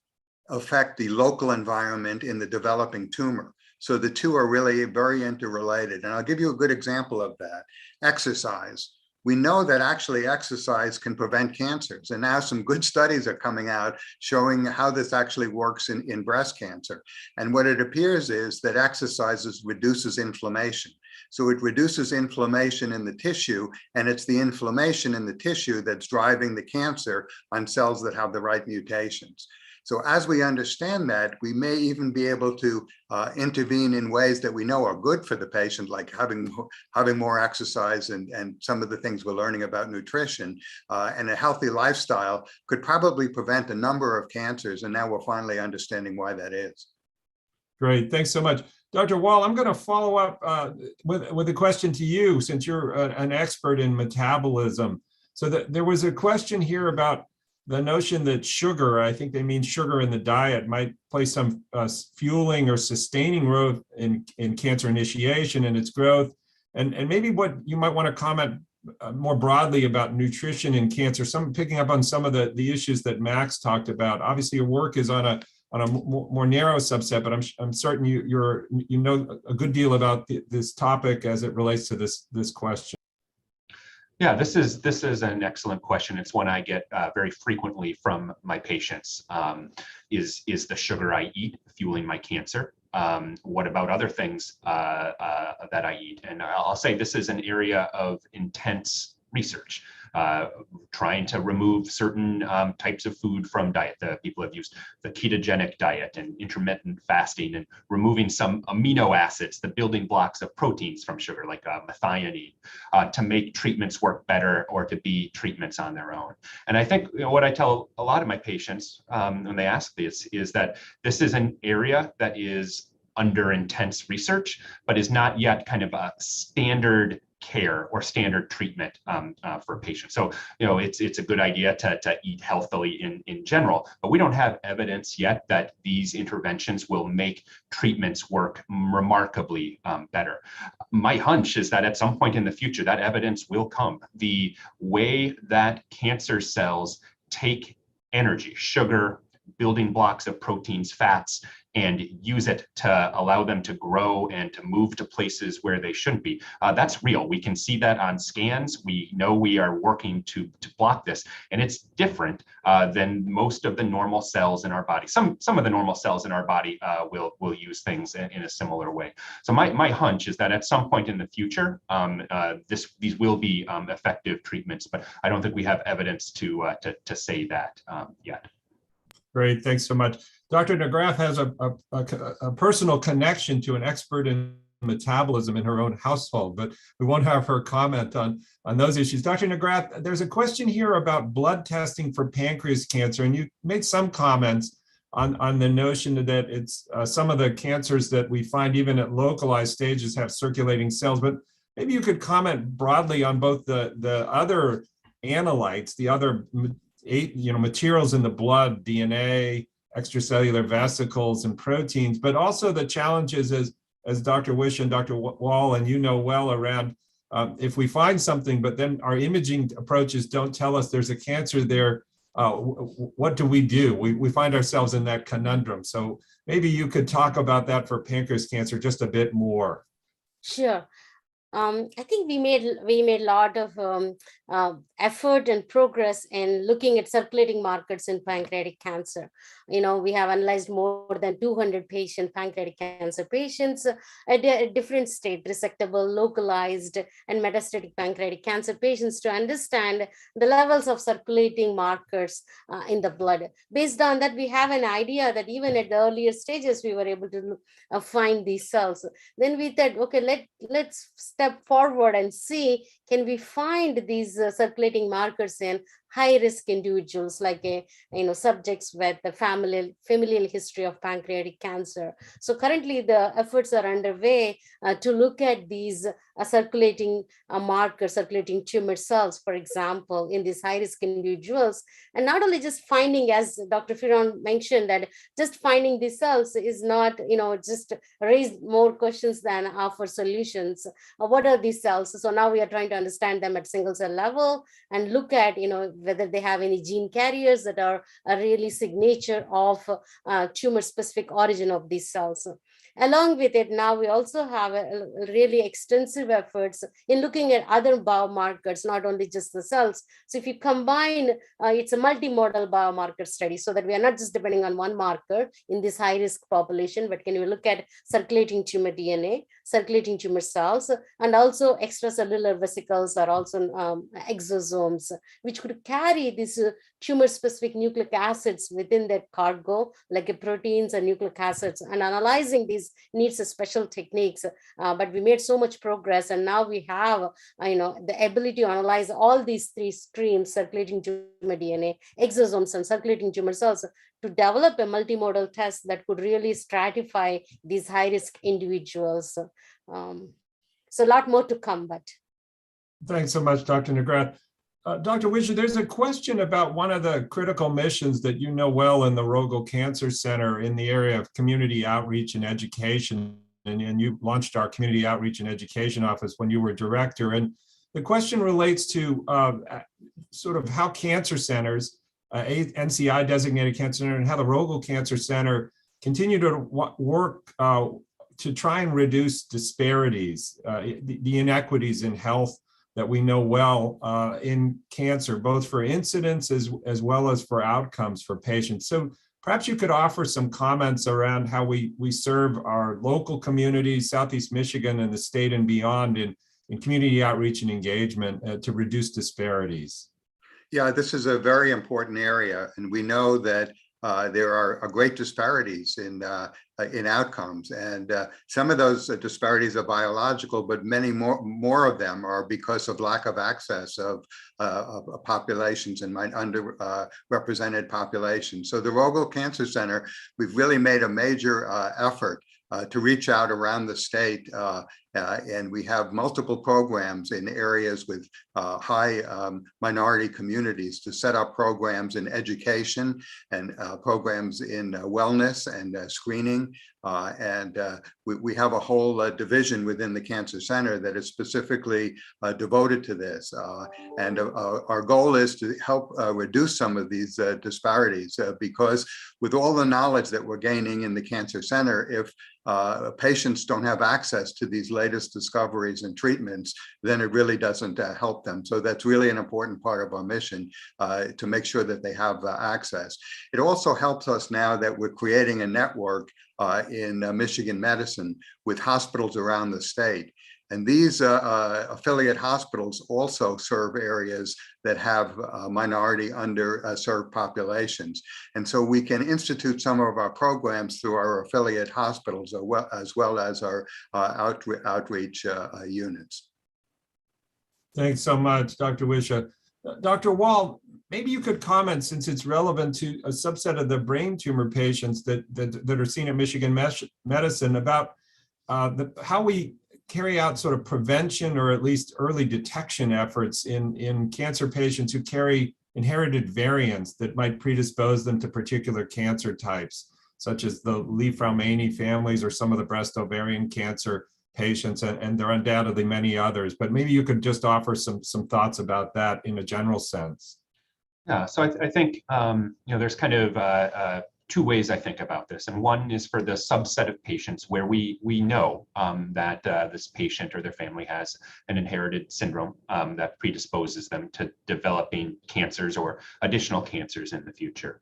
affect the local environment in the developing tumor. So the two are really very interrelated. And I'll give you a good example of that. Exercise. We know that actually exercise can prevent cancers. And now some good studies are coming out showing how this actually works in breast cancer. And what it appears is that exercise reduces inflammation. So it reduces inflammation in the tissue, and it's the inflammation in the tissue that's driving the cancer on cells that have the right mutations. So as we understand that, we may even be able to intervene in ways that we know are good for the patient, like having more exercise and some of the things we're learning about nutrition. And a healthy lifestyle could probably prevent a number of cancers. And now we're finally understanding why that is. Great, thanks so much. Dr. Wall, I'm going to follow up with a question to you, since you're an expert in metabolism. So there was a question here about the notion that sugar, I think they mean sugar in the diet, might play some fueling or sustaining role in cancer initiation and its growth. And maybe what you might want to comment more broadly about nutrition in cancer, picking up on some of the issues that Max talked about. Obviously, your work is on a more narrow subset, but I'm certain you know a good deal about this topic as it relates to this question. Yeah, this is an excellent question. It's one I get very frequently from my patients. Is the sugar I eat fueling my cancer? What about other things that I eat? And I'll say this is an area of intense research, trying to remove certain types of food from diet. The people have used the ketogenic diet and intermittent fasting, and removing some amino acids, the building blocks of proteins from sugar, like methionine, to make treatments work better or to be treatments on their own. And I think what I tell a lot of my patients when they ask this is that this is an area that is under intense research, but is not yet kind of a standard care or standard treatment for patients. So, it's a good idea to eat healthily in general, but we don't have evidence yet that these interventions will make treatments work remarkably better. My hunch is that at some point in the future, that evidence will come. The way that cancer cells take energy, sugar, building blocks of proteins, fats, and use it to allow them to grow and to move to places where they shouldn't be. That's real. We can see that on scans. We know we are working to block this, and it's different than most of the normal cells in our body. Some of the normal cells in our body will use things in a similar way. So my hunch is that at some point in the future, these will be effective treatments, but I don't think we have evidence to say that yet. Great, thanks so much. Dr. McGrath has a personal connection to an expert in metabolism in her own household, but we won't have her comment on those issues. Dr. McGrath, there's a question here about blood testing for pancreas cancer, and you made some comments on the notion that it's some of the cancers that we find even at localized stages have circulating cells, but maybe you could comment broadly on both the other analytes, the other materials in the blood, DNA, extracellular vesicles, and proteins, but also the challenges as Dr. Wish and Dr. Wall and you know well around if we find something, but then our imaging approaches don't tell us there's a cancer there, what do? We find ourselves in that conundrum. So maybe you could talk about that for pancreas cancer just a bit more. Sure. I think we made a lot of effort and progress in looking at circulating markers in pancreatic cancer. We have analyzed more than 200 pancreatic cancer patients at a different state, resectable, localized, and metastatic pancreatic cancer patients to understand the levels of circulating markers in the blood. Based on that, we have an idea that even at the earlier stages, we were able to find these cells. Then we thought, okay, let's step forward and see, can we find these circulating markers in high-risk individuals, like subjects with the familial history of pancreatic cancer. So currently the efforts are underway to look at these circulating markers, circulating tumor cells, for example, in these high-risk individuals. And not only just finding, as Dr. Firon mentioned, that just finding these cells is not, just raise more questions than offer solutions. What are these cells? So now we are trying to understand them at single cell level and look at, whether they have any gene carriers that are a really signature of tumor specific origin of these cells. Along with it, now we also have a really extensive efforts in looking at other biomarkers, not only just the cells. So if you combine, it's a multimodal biomarker study, so that we are not just depending on one marker in this high-risk population, but can we look at circulating tumor DNA, circulating tumor cells, and also extracellular vesicles or also exosomes, which could carry these tumor-specific nucleic acids within their cargo, like proteins and nucleic acids, and analyzing these needs special techniques, but we made so much progress, and now we have the ability to analyze all these three streams, circulating tumor DNA, exosomes, and circulating tumor cells, to develop a multimodal test that could really stratify these high-risk individuals. So a lot more to come, but. Thanks so much, Dr. McGrath. Dr. Wisher, there's a question about one of the critical missions that you know well in the Rogel Cancer Center in the area of community outreach and education. And you launched our community outreach and education office when you were director. And the question relates to sort of how cancer centers, NCI designated cancer center, and how the Rogel Cancer Center continue to work to try and reduce disparities, the inequities in health that we know well in cancer, both for incidence as well as for outcomes for patients. So perhaps you could offer some comments around how we serve our local communities, Southeast Michigan and the state and beyond in community outreach and engagement to reduce disparities. Yeah, this is a very important area, and we know that there are great disparities in outcomes, and some of those disparities are biological, but many more of them are because of lack of access of populations and underrepresented populations. So the Rogel Cancer Center, we've really made a major effort to reach out around the state And we have multiple programs in areas with high minority communities to set up programs in education and programs in wellness and screening. We have a whole division within the Cancer Center that is specifically devoted to this. Our goal is to help reduce some of these disparities because with all the knowledge that we're gaining in the Cancer Center, if patients don't have access to these latest discoveries and treatments, then it really doesn't help them. So that's really an important part of our mission to make sure that they have access. It also helps us now that we're creating a network in Michigan Medicine with hospitals around the state. And these affiliate hospitals also serve areas that have minority underserved populations. And so we can institute some of our programs through our affiliate hospitals as well as our outreach units. Thanks so much, Dr. Wisha. Dr. Wall, maybe you could comment, since it's relevant to a subset of the brain tumor patients that are seen at Michigan Medicine, about how we carry out sort of prevention or at least early detection efforts in cancer patients who carry inherited variants that might predispose them to particular cancer types, such as the Li-Fraumeni families or some of the breast ovarian cancer patients, and there are undoubtedly many others. But maybe you could just offer some thoughts about that in a general sense. Yeah, so I think there's kind of two ways I think about this, and one is for the subset of patients where we know that this patient or their family has an inherited syndrome that predisposes them to developing cancers or additional cancers in the future.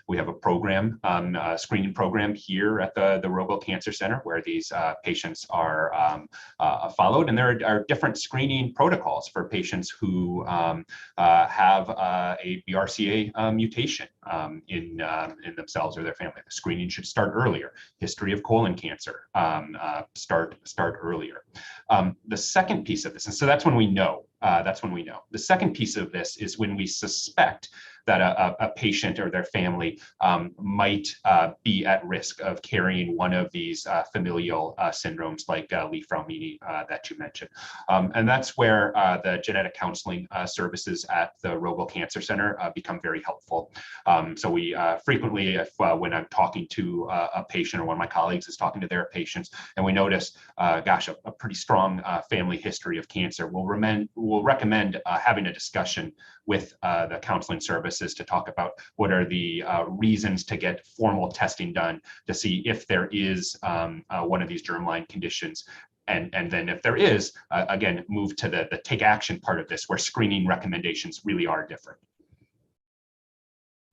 We have a program, a screening program here at the Rogel Cancer Center where these patients are followed, and there are different screening protocols for patients who have a BRCA mutation in themselves or their family. The screening should start earlier. History of colon cancer, start earlier. The second piece of this, and so that's when we know. The second piece of this is when we suspect that a patient or their family might be at risk of carrying one of these familial syndromes like Li-Fraumeni that you mentioned. And that's where the genetic counseling services at the Rogel Cancer Center become very helpful. So we frequently, when I'm talking to a patient or one of my colleagues is talking to their patients, and we notice, gosh, a pretty strong family history of cancer, we'll recommend having a discussion with the counseling services to talk about what are the reasons to get formal testing done to see if there is one of these germline conditions. And then if there is, again, move to the take action part of this, where screening recommendations really are different.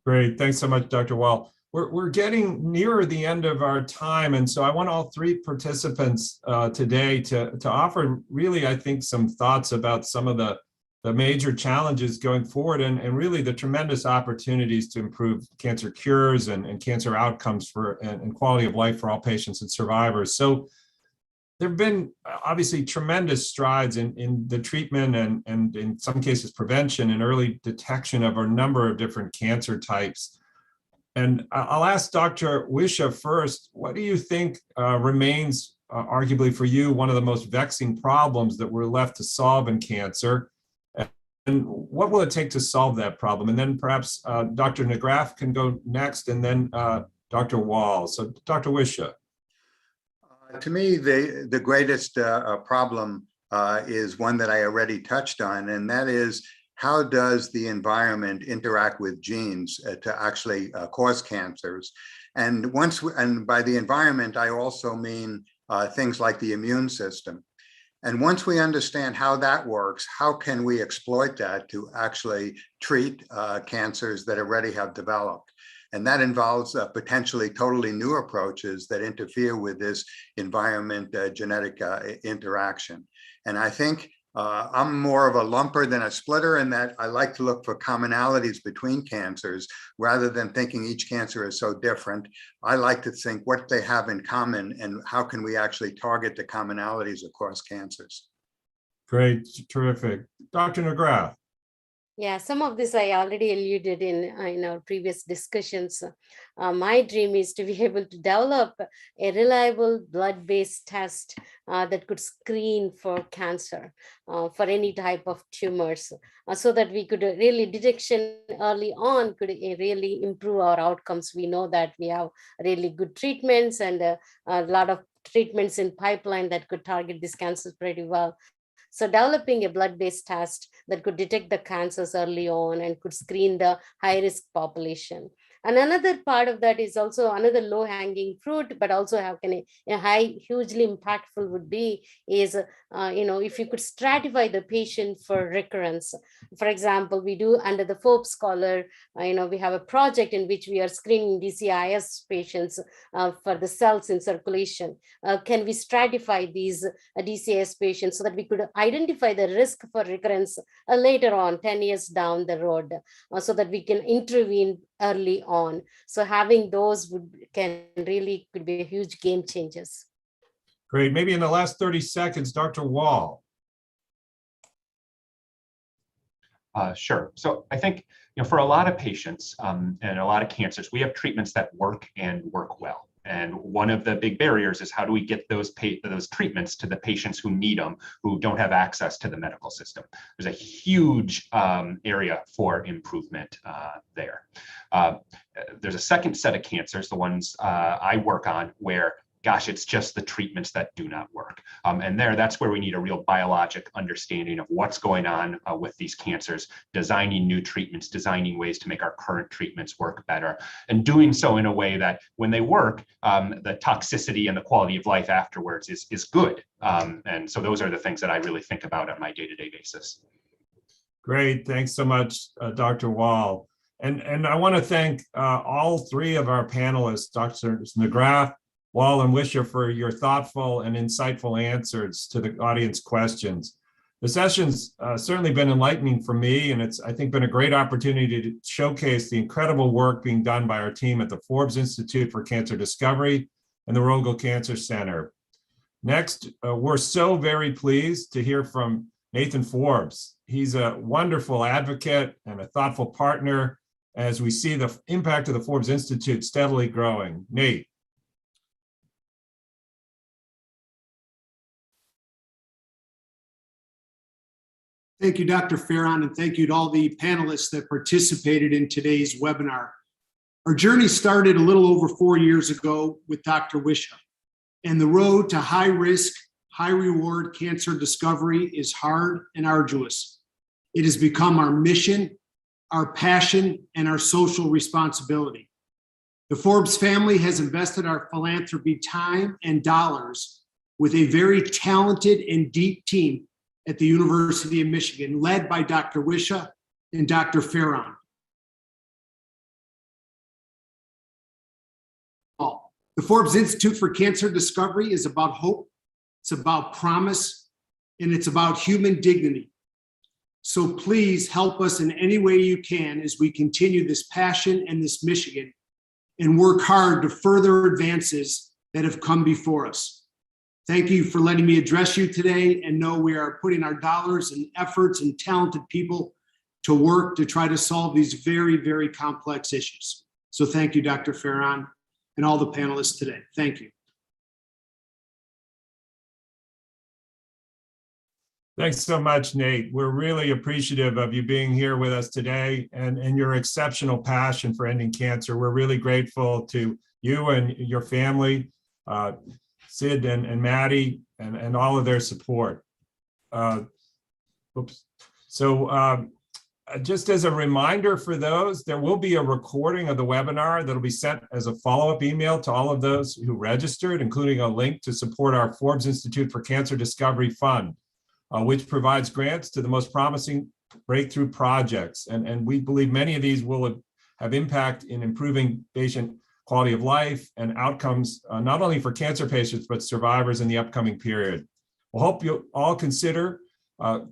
Great, thanks so much, Dr. Wall. We're getting nearer the end of our time, and so I want all three participants today to offer really, I think, some thoughts about some of the major challenges going forward and really the tremendous opportunities to improve cancer cures and cancer outcomes and quality of life for all patients and survivors. So there have been obviously tremendous strides in the treatment and in some cases prevention and early detection of a number of different cancer types. And I'll ask Dr. Wisha first, what do you think remains arguably for you one of the most vexing problems that we're left to solve in cancer? And what will it take to solve that problem? And then perhaps Dr. McGrath can go next, and then Dr. Wall. So Dr. Wisha. To me, the greatest problem is one that I already touched on, and that is, how does the environment interact with genes to actually cause cancers? And by the environment, I also mean things like the immune system. And once we understand how that works, how can we exploit that to actually treat cancers that already have developed? And that involves potentially totally new approaches that interfere with this environment genetic interaction. And I think I'm more of a lumper than a splitter in that I like to look for commonalities between cancers rather than thinking each cancer is so different. I like to think what they have in common and how can we actually target the commonalities across cancers. Great, terrific. Dr. McGrath. Yeah, some of this I already alluded in our previous discussions. My dream is to be able to develop a reliable blood-based test that could screen for cancer, for any type of tumors, so that we could really detection early on could really improve our outcomes. We know that we have really good treatments and a lot of treatments in pipeline that could target these cancers pretty well. So developing a blood-based test that could detect the cancers early on and could screen the high-risk population. And another part of that is also another low-hanging fruit, but also how can a high, hugely impactful would be is, if you could stratify the patient for recurrence. For example, we do under the Forbes Scholar, we have a project in which we are screening DCIS patients for the cells in circulation. Can we stratify these DCIS patients so that we could identify the risk for recurrence later on, 10 years down the road, so that we can intervene early on. So having those could be a huge game changers. Great. Maybe in the last 30 seconds, Dr. Wall. Sure. So I think, for a lot of patients and a lot of cancers, we have treatments that work and work well. And one of the big barriers is how do we get those treatments to the patients who need them, who don't have access to the medical system. There's a huge area for improvement there. There's a second set of cancers, the ones I work on, where gosh, it's just the treatments that do not work. And that's where we need a real biologic understanding of what's going on with these cancers, designing new treatments, designing ways to make our current treatments work better, and doing so in a way that when they work, the toxicity and the quality of life afterwards is good. And so those are the things that I really think about on my day-to-day basis. Great. Thanks so much, Dr. Wall. And I want to thank all three of our panelists, Drs. McGrath, Wall, and Wisher, for your thoughtful and insightful answers to the audience questions. The session's certainly been enlightening for me, and it's, I think, been a great opportunity to showcase the incredible work being done by our team at the Forbes Institute for Cancer Discovery and the Rogel Cancer Center. Next, we're so very pleased to hear from Nathan Forbes. He's a wonderful advocate and a thoughtful partner as we see the impact of the Forbes Institute steadily growing. Nate. Thank you, Dr. Farron, and thank you to all the panelists that participated in today's webinar. Our journey started a little over 4 years ago with Dr. Wisha, and the road to high risk, high reward cancer discovery is hard and arduous. It has become our mission, our passion, and our social responsibility. The Forbes family has invested our philanthropy time and dollars with a very talented and deep team at the University of Michigan, led by Dr. Wisha and Dr. Farron. The Forbes Institute for Cancer Discovery is about hope, it's about promise, and it's about human dignity. So please help us in any way you can as we continue this passion and this mission and work hard to further advances that have come before us. Thank you for letting me address you today, and know we are putting our dollars and efforts and talented people to work to try to solve these very, very complex issues. So thank you, Dr. Farron, and all the panelists today. Thank you. Thanks so much, Nate. We're really appreciative of you being here with us today and your exceptional passion for ending cancer. We're really grateful to you and your family, Sid and Maddie, and all of their support. Just as a reminder for those, there will be a recording of the webinar that'll be sent as a follow-up email to all of those who registered, including a link to support our Forbes Institute for Cancer Discovery Fund, which provides grants to the most promising breakthrough projects. And we believe many of these will have impact in improving patient quality of life and outcomes, not only for cancer patients, but survivors in the upcoming period. We'll hope you all consider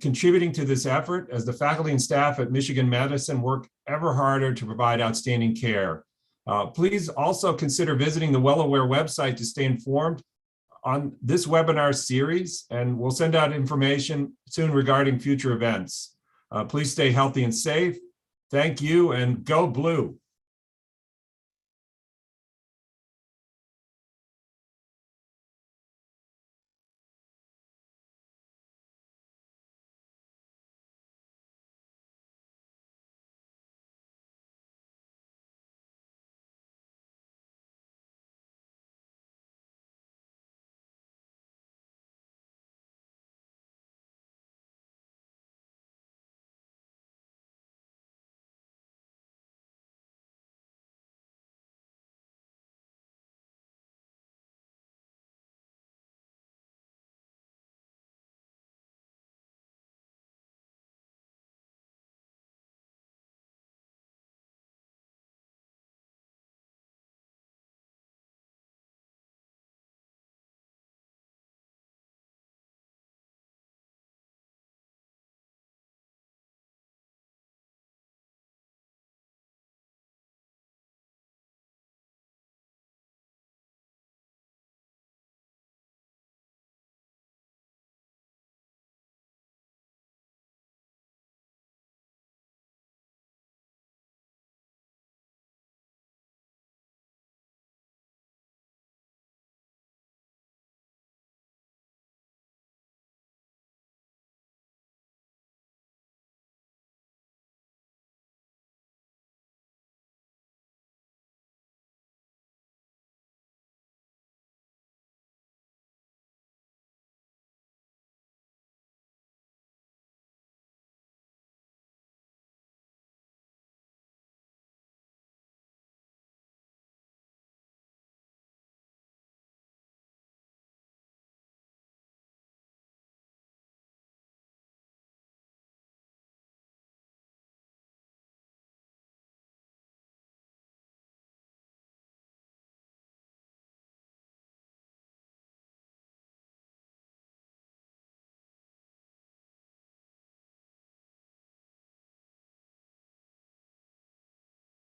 contributing to this effort as the faculty and staff at Michigan Medicine work ever harder to provide outstanding care. Please also consider visiting the WellAware website to stay informed on this webinar series, and we'll send out information soon regarding future events. Please stay healthy and safe. Thank you, and go blue.